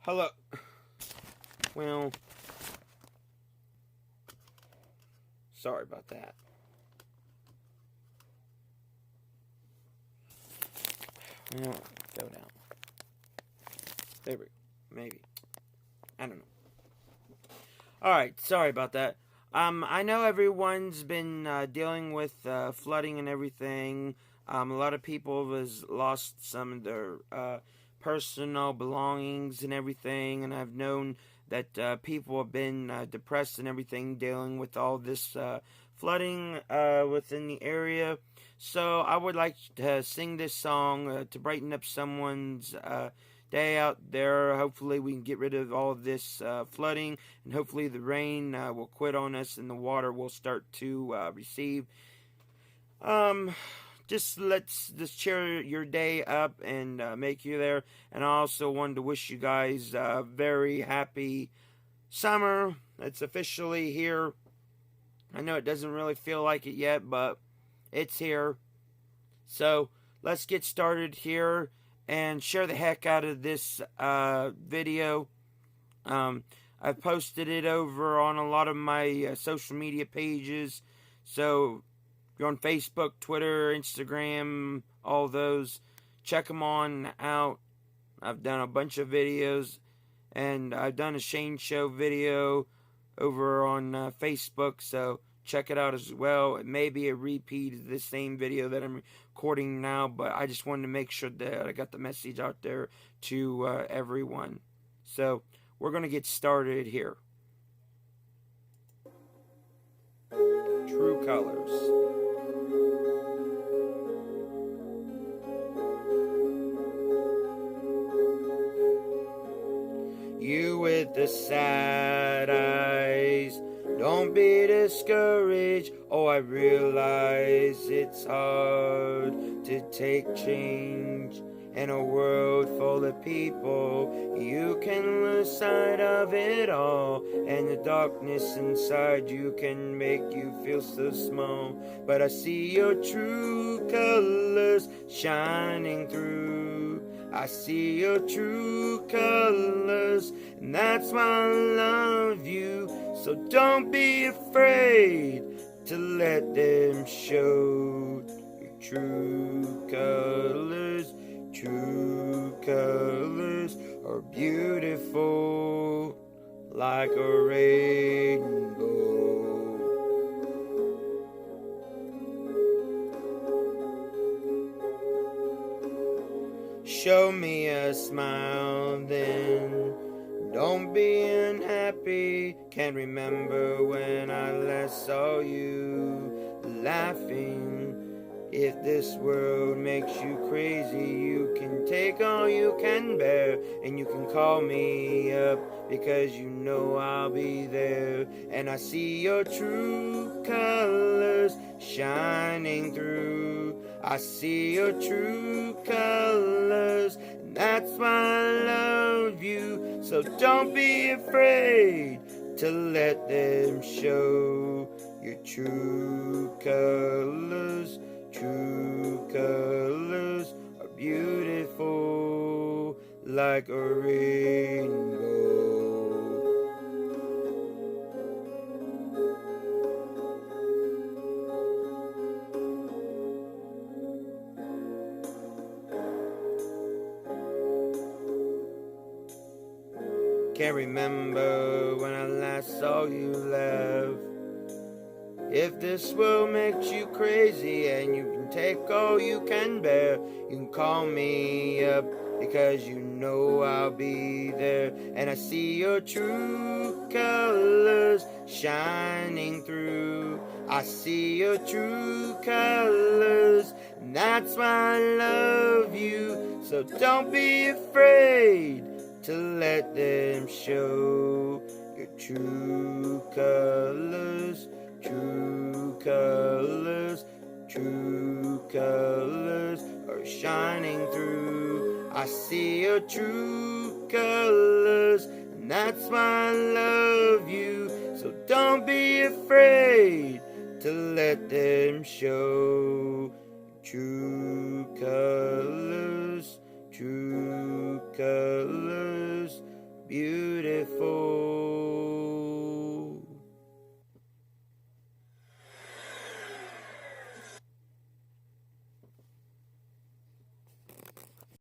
Hello. Well, sorry about that. Well, go down. There we go. Maybe. I don't know. Alright, sorry about that. I know everyone's been dealing with flooding and everything. A lot of people has lost some of their personal belongings and everything, and I've known that people have been depressed and everything dealing with all this flooding within the area. So I would like to sing this song to brighten up someone's day out there. Hopefully we can get rid of all of this flooding, and hopefully the rain will quit on us and the water will start to recede. Just cheer your day up and make you there. And I also wanted to wish you guys a very happy summer. It's officially here. I know it doesn't really feel like it yet, but it's here. So let's get started here and share the heck out of this video. I've posted it over on a lot of my social media pages. So if you're on Facebook, Twitter, Instagram, all those, check them on out. I've done a bunch of videos, and I've done a Shane Show video over on Facebook, so check it out as well. It may be a repeat of the same video that I'm recording now, but I just wanted to make sure that I got the message out there to everyone. So we're going to get started here. True Colors. You with the sad eyes, don't be discouraged. Oh, I realize it's hard to take change in a world full of people. You can lose sight of it all, and the darkness inside you can make you feel so small. But I see your true colors shining through. I see your true colors, and that's why I love you. So don't be afraid to let them show your true colors. True colors are beautiful like a rainbow. Show me a smile then, don't be unhappy. Can't remember when I last saw you laughing. If this world makes you crazy, you can take all you can bear, and you can call me up because you know I'll be there. And I see your true colors shining through. I see your true colors, and that's why I love you. So don't be afraid to let them show your true colors. True colors are beautiful like a rainbow. Can't remember when I last saw you laugh. If this world makes you crazy and you can take all you can bear, you can call me up because you know I'll be there. And I see your true colors shining through. I see your true colors, and that's why I love you. So don't be afraid to let them show your true colors. True colors, true colors are shining through. I see your true colors, and that's why I love you. So don't be afraid to let them show. True colors beautiful.